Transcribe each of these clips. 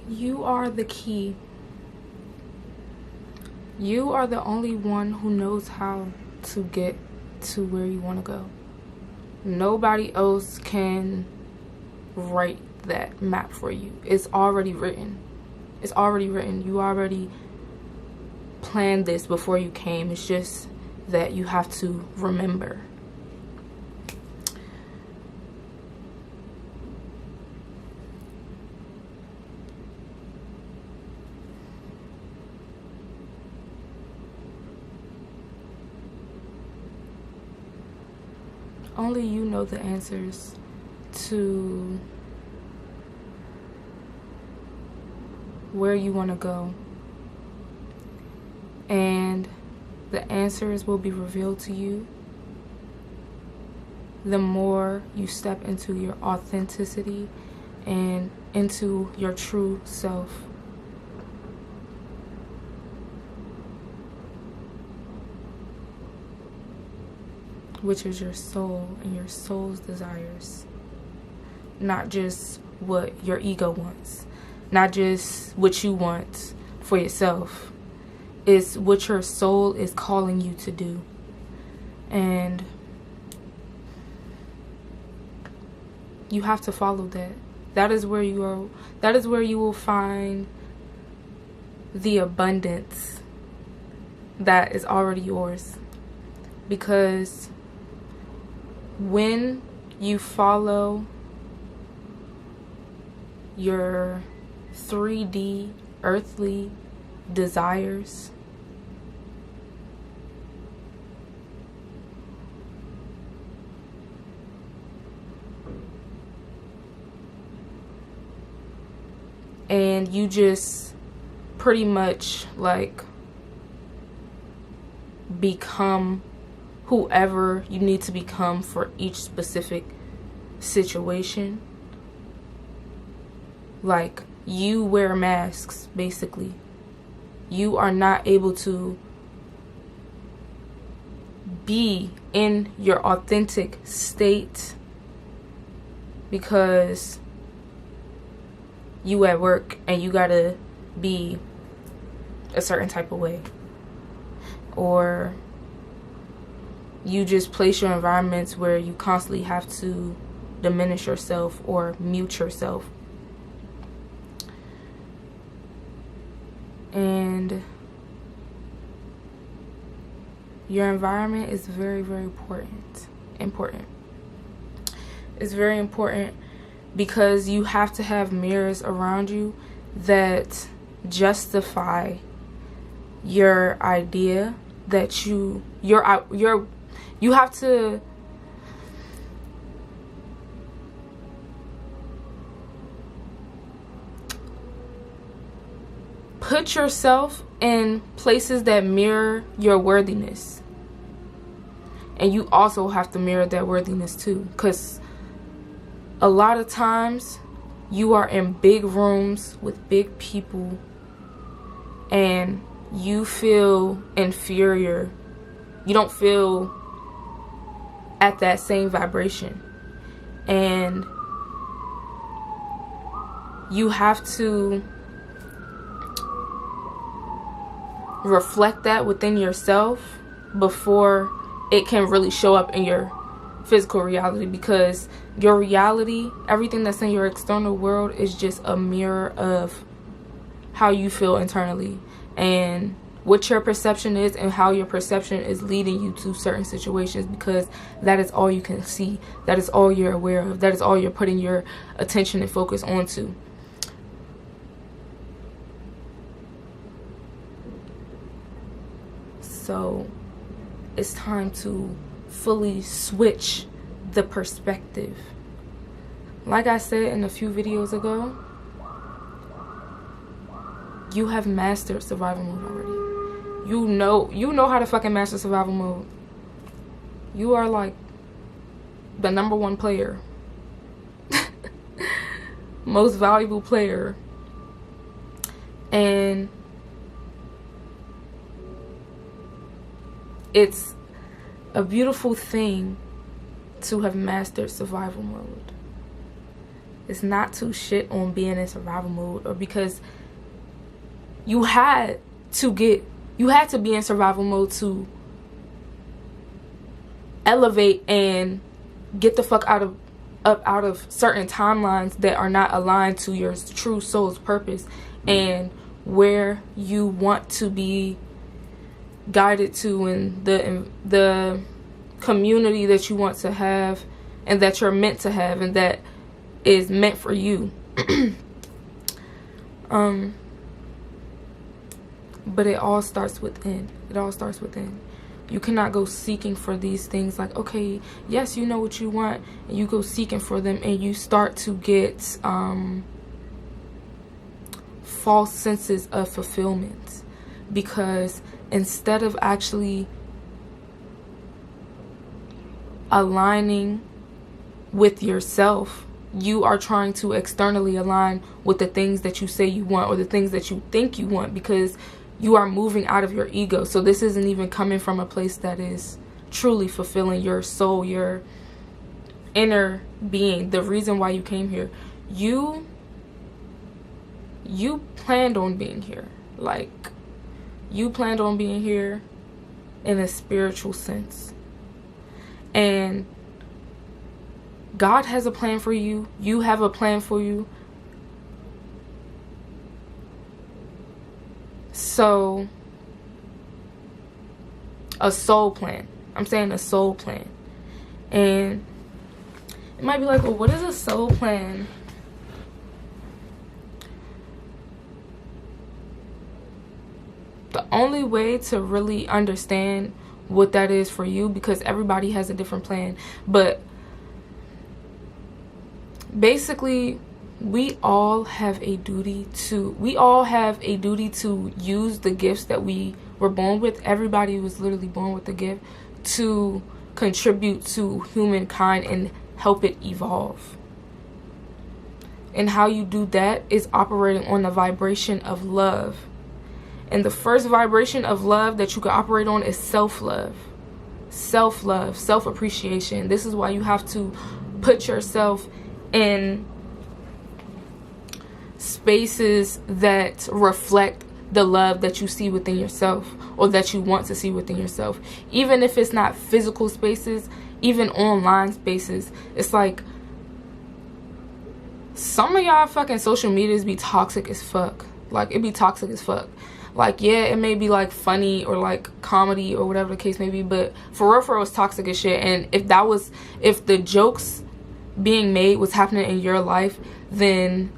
You are the key. You are the only one who knows how to get to where you want to go. Nobody else can write that map for you. It's already written. It's already written. You already planned this before you came. It's just that you have to remember. Only you know the answers to where you want to go. And the answers will be revealed to you the more you step into your authenticity and into your true self. Which is your soul and your soul's desires. Not just what your ego wants. Not just what you want for yourself. It's what your soul is calling you to do. And you have to follow that. That is where you are. That is where you will find the abundance that is already yours. Because when you follow your 3D earthly desires, and you just pretty much like become whoever you need to become for each specific situation. Like, you wear masks, basically. You are not able to be in your authentic state because you at work and you gotta be a certain type of way. Or you just place your environments where you constantly have to diminish yourself or mute yourself. And your environment is very, very important. It's very important because you have to have mirrors around you that justify your idea that you have to put yourself in places that mirror your worthiness. And you also have to mirror that worthiness too. Because a lot of times you are in big rooms with big people and you feel inferior. You don't feel at that same vibration. And you have to reflect that within yourself before it can really show up in your physical reality, because your reality, everything that's in your external world, is just a mirror of how you feel internally and what your perception is and how your perception is leading you to certain situations, because that is all you can see. That is all you're aware of. That is all you're putting your attention and focus onto. So it's time to fully switch the perspective. Like I said in a few videos ago, you have mastered survival mode already. You know how to fucking master survival mode. You are like the #1 player. Most valuable player. And it's a beautiful thing to have mastered survival mode. It's not to shit on being in survival mode, or because you had to be in survival mode to elevate and get the fuck out of certain timelines that are not aligned to your true soul's purpose and where you want to be guided to, and the community that you want to have and that you're meant to have and that is meant for you. But it all starts within. You cannot go seeking for these things like, okay, yes, you know what you want, and you go seeking for them, and you start to get false senses of fulfillment, because instead of actually aligning with yourself, you are trying to externally align with the things that you say you want or the things that you think you want, because you are moving out of your ego. So this isn't even coming from a place that is truly fulfilling your soul, your inner being, the reason why you came here. You planned on being here. Like, you planned on being here in a spiritual sense. And God has a plan for you. You have a plan for you. So, a soul plan. I'm saying a soul plan. And it might be like, well, what is a soul plan? The only way to really understand what that is for you, because everybody has a different plan, but basically we all have a duty to use the gifts that we were born with. Everybody was literally born with a gift to contribute to humankind and help it evolve. And how you do that is operating on the vibration of love. And the first vibration of love that you can operate on is self-love. Self-love, self-appreciation. This is why you have to put yourself in spaces that reflect the love that you see within yourself, or that you want to see within yourself. Even if it's not physical spaces, even online spaces. It's like, some of y'all fucking social medias be toxic as fuck. Like, it be toxic as fuck. Like, yeah, it may be like funny or like comedy or whatever the case may be, but for real, it's toxic as shit. And if the jokes being made was happening in your life, then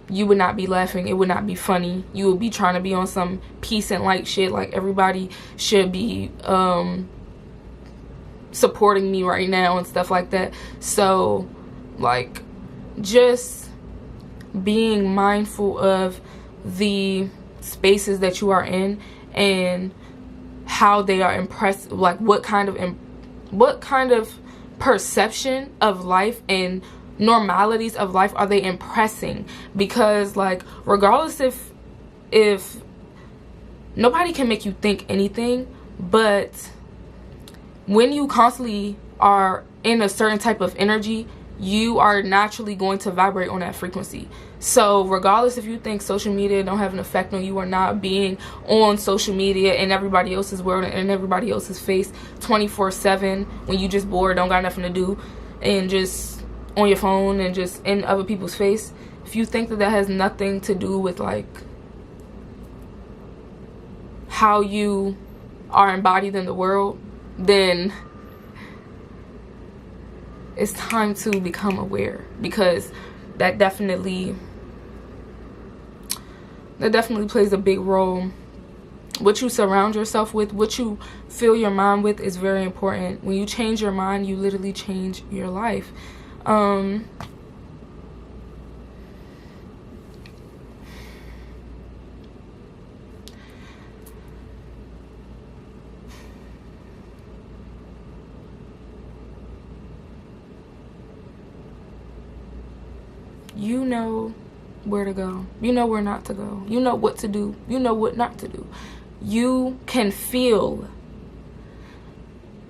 you would not be laughing. It would not be funny. You would be trying to be on some peace and light shit, like everybody should be supporting me right now and stuff like that. So, like, just being mindful of the spaces that you are in and how they are impressed, like what kind of perception of life and normalities of life are they impressing. Because, like, regardless if nobody can make you think anything, but when you constantly are in a certain type of energy, you are naturally going to vibrate on that frequency. So regardless if you think social media don't have an effect on you or not, being on social media in everybody else's world and everybody else's face 24/7 when you just bored, don't got nothing to do, and just on your phone and just in other people's face, if you think that has nothing to do with like how you are embodied in the world, then it's time to become aware, because that definitely plays a big role. What you surround yourself with, what you fill your mind with, is very important. When you change your mind, you literally change your life. You know where to go. You know where not to go. You know what to do. You know what not to do. You can feel.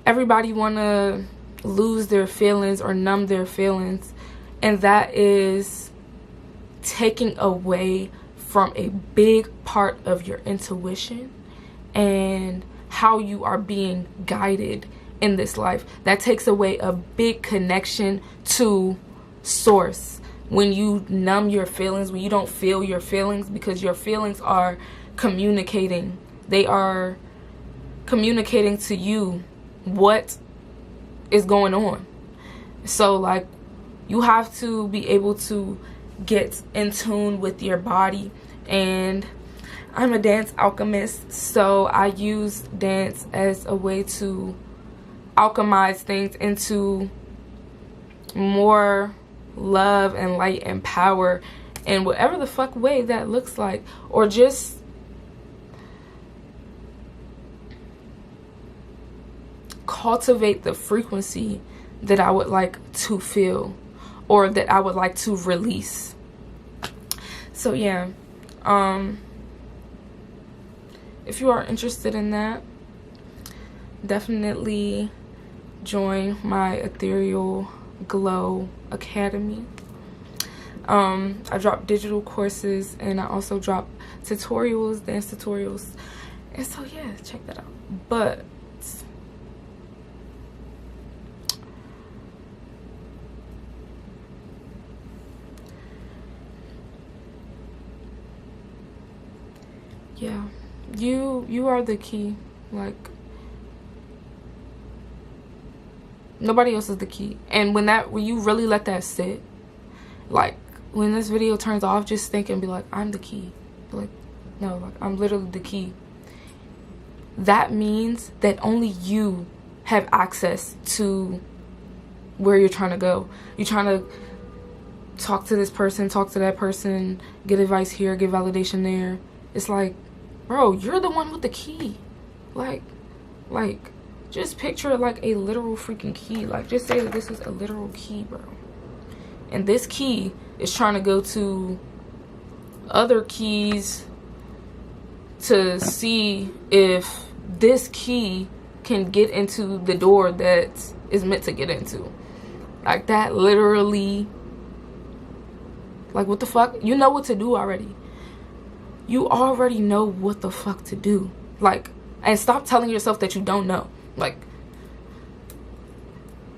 Everybody want to lose their feelings or numb their feelings. And that is taking away from a big part of your intuition and how you are being guided in this life. That takes away a big connection to source. When you numb your feelings, when you don't feel your feelings, because your feelings are communicating. They are communicating to you what is going on. So like, you have to be able to get in tune with your body. And I'm a dance alchemist, so I use dance as a way to alchemize things into more love and light and power in whatever the fuck way that looks like, or just cultivate the frequency that I would like to feel, or that I would like to release. So yeah, if you are interested in that, definitely join my Ethereal Glow Academy. I drop digital courses, and I also drop tutorials, dance tutorials, and so yeah, check that out. But yeah, you are the key. Like, nobody else is the key. And when you really let that sit, like when this video turns off, just think and be like, I'm the key. Like, no, like I'm literally the key. That means that only you have access to where you're trying to go. You're trying to talk to this person, talk to that person, get advice here, get validation there. It's like, bro, you're the one with the key. Like just picture like a literal freaking key. Like, just say that this is a literal key, bro. And this key is trying to go to other keys to see if this key can get into the door that is meant to get into. Like, that literally, like, what the fuck? You know what to do already. You already know what the fuck to do. Like, and stop telling yourself that you don't know. Like,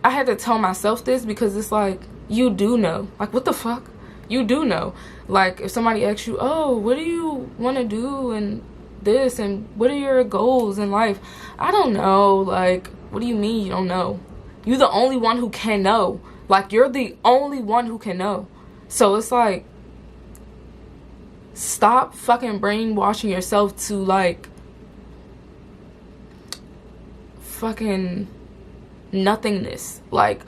I had to tell myself this, because it's like, you do know. Like, what the fuck? You do know. Like, if somebody asks you, oh, what do you want to do and this, and what are your goals in life? I don't know. Like, what do you mean you don't know? You're the only one who can know. Like, you're the only one who can know. So it's like, stop fucking brainwashing yourself to like fucking nothingness. Like,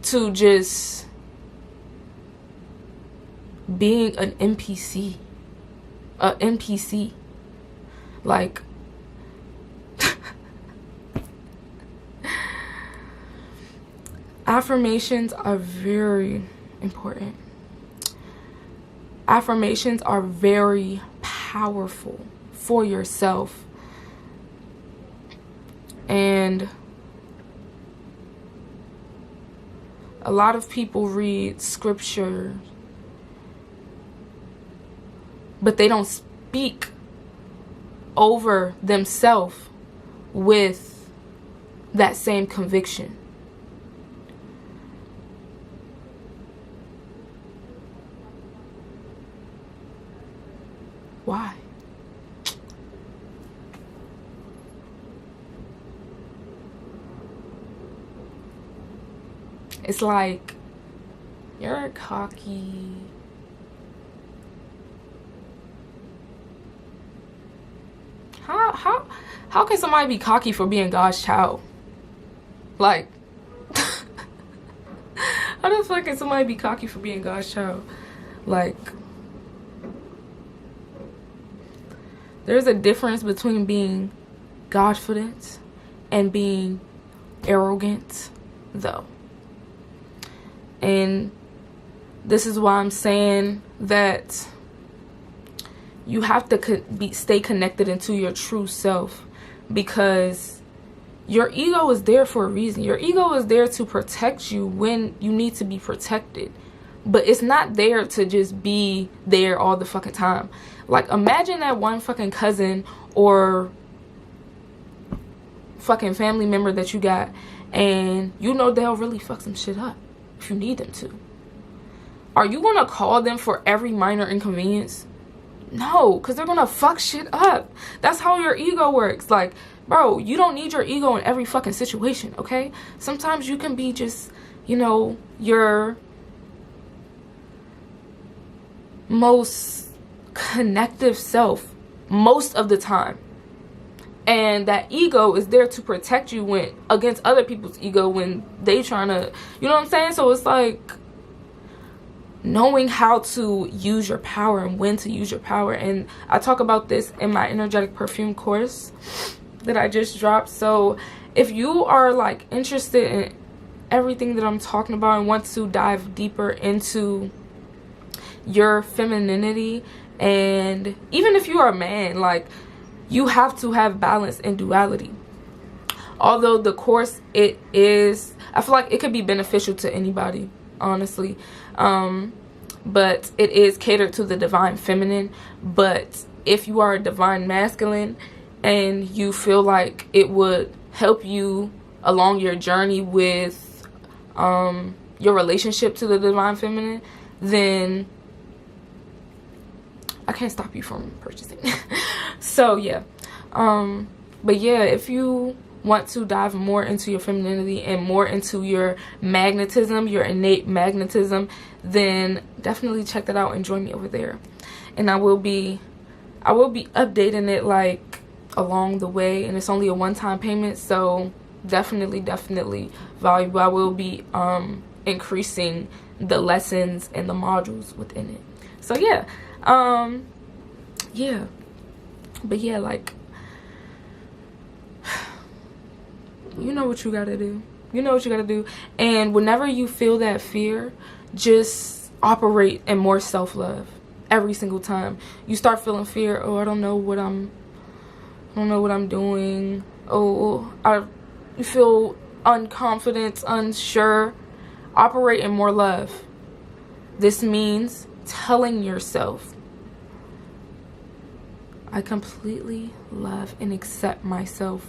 to just being an NPC. A NPC. Like, affirmations are very important. Affirmations are very powerful for yourself. And a lot of people read scripture, but they don't speak over themselves with that same conviction. Why? It's like, you're cocky. How can somebody be cocky for being God's child? Like, how the fuck can somebody be cocky for being God's child? Like, there's a difference between being Godfident and being arrogant, though. And this is why I'm saying that you have to stay connected into your true self, because your ego is there for a reason. Your ego is there to protect you when you need to be protected. but it's not there to just be there all the fucking time. Like, imagine that one fucking cousin or fucking family member that you got, and you know they'll really fuck some shit up if you need them to. Are you gonna call them for every minor inconvenience? No, because they're gonna fuck shit up. That's how your ego works. Like, bro, you don't need your ego in every fucking situation, okay? Sometimes you can be just, you know, your most connective self most of the time. And that ego is there to protect you when against other people's ego when they trying to, you know what I'm saying? So it's like knowing how to use your power and when to use your power. And I talk about this in my energetic perfume course that I just dropped. So if you are like interested in everything that I'm talking about and want to dive deeper into your femininity, and even if you are a man, like, you have to have balance and duality. Although the course, I feel like it could be beneficial to anybody, honestly. But it is catered to the divine feminine. But if you are a divine masculine and you feel like it would help you along your journey with your relationship to the divine feminine, then I can't stop you from purchasing. So yeah, but yeah, if you want to dive more into your femininity and more into your magnetism, your innate magnetism, then definitely check that out and join me over there. And I will be updating it like along the way, and it's only a one-time payment, so definitely valuable. I will be increasing the lessons and the modules within it. So yeah, yeah. But yeah, like, you know what you gotta do. You know what you gotta do. And whenever you feel that fear, just operate in more self-love. Every single time you start feeling fear, oh, I don't know what I'm doing. Oh, you feel unconfident, unsure. Operate in more love. This means telling yourself, I completely love and accept myself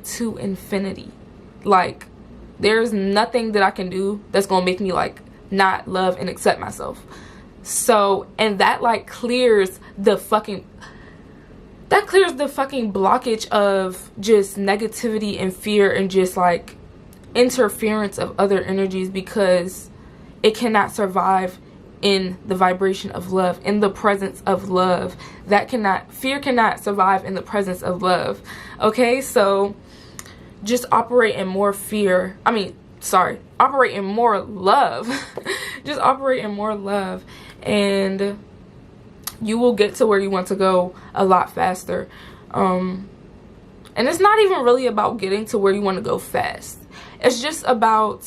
to infinity. Like, there's nothing that I can do that's gonna make me like not love and accept myself. So, and that like clears the fucking blockage of just negativity and fear and just like interference of other energies, because it cannot survive in the vibration of love, in the presence of love. Fear cannot survive in the presence of love. Okay, so just operate in more operate in more love. Just operate in more love, and you will get to where you want to go a lot faster. And it's not even really about getting to where you want to go fast. It's just about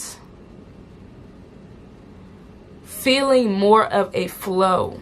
feeling more of a flow.